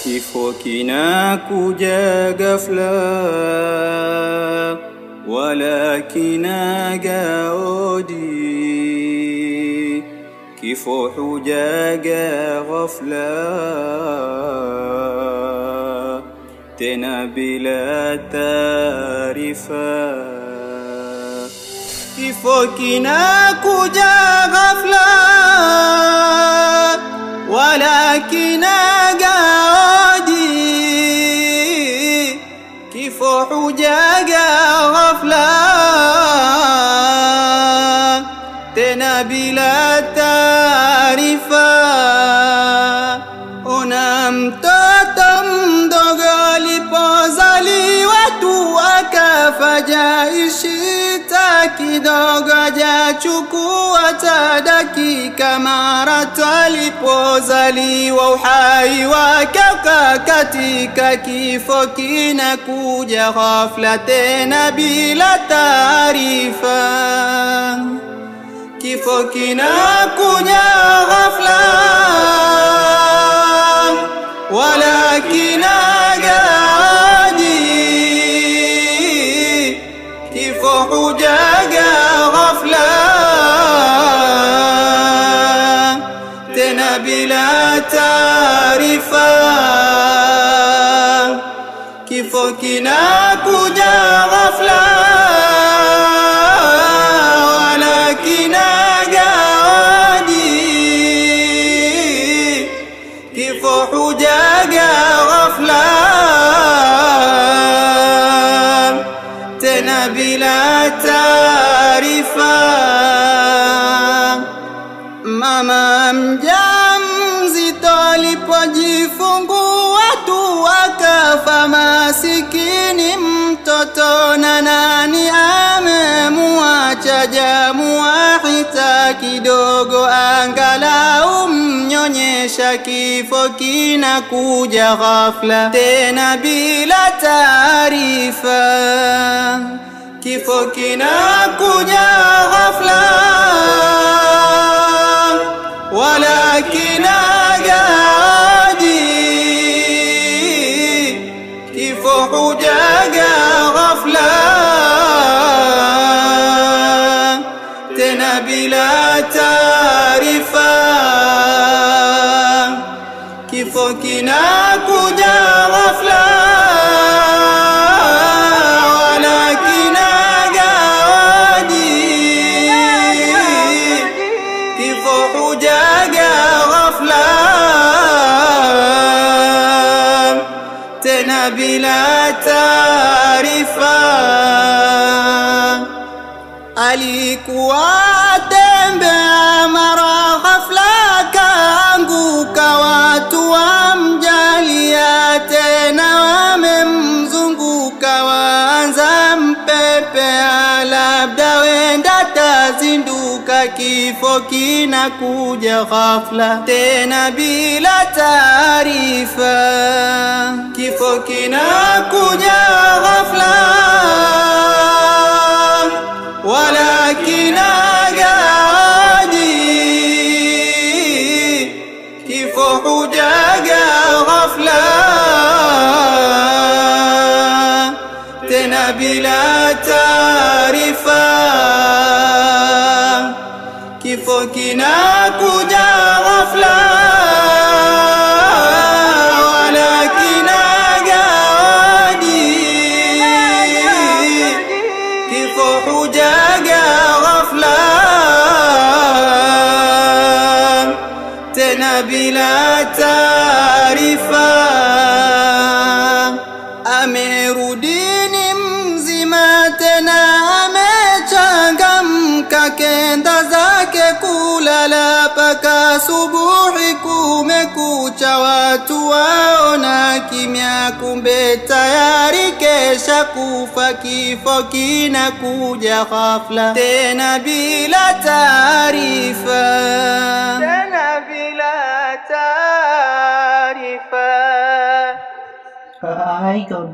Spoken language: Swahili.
Kifo kinakuja ghafla, wala kinaga odi. Kifo hujaga ghafla, tena bila taarifa. Kifo kinakuja ghafla, wala kinaga odi. Kifo hujaga ghafla, tena bila taarifa. Ona mtoto mdogo alipozaliwa tu akafa, jaishi kidogo hajachukua ta dakika, mara tu alipozaliwa uhai wake ukakatika. Kifo kinakuja ghafla, tena bila taarifa. Kifo kinakuja ghafla, wala kinaga odi. Kifo hujaga ghafla, tena bila taarifa. Kifo kinakuja ghafla, wala kinaga odi. Kifo hujaga ghafla, tena bila taarifa. Mama mjamzito alipojifungua tu akafa, masikini mtoto, na nani amemuacha? Jamuahita kidogo angalau mnyonyesha. Kifo kinakuja ghafla, tena bila taarifa. Kifo kinakuja ghafla, wala kinaga odi. Kifo hujaga ghafla, tena bila taarifa. Kifo kinakuja ghafla, wala kinaga odi. Kifo hujaga ghafla, tena bila taarifa. Alikuwa tembea, mara ghafla kaanguka. Watu wamjalia, tena wamemzunguka, waanza mpepea, labda wenda tazinduka. Kifo kinakuja ghafla, tena bila taarifa. Kifo kinakuja ghafla, wala kinaga odi. Kifo hujaga ghafla, tena bila taarifa. Kifo kinakuja ghafla, wala kinaga odi. Kifo hujaga ghafla, tena bila taarifa. Amerudini mzima, tena amechangamka, kenda zake kulala paka subuhi kumekucha. Watu waona kimya, kumbe tayari kesha kufa. Kifo kinakuja ghafla, tena bila taarifa. Tena bila taarifa. Ikaw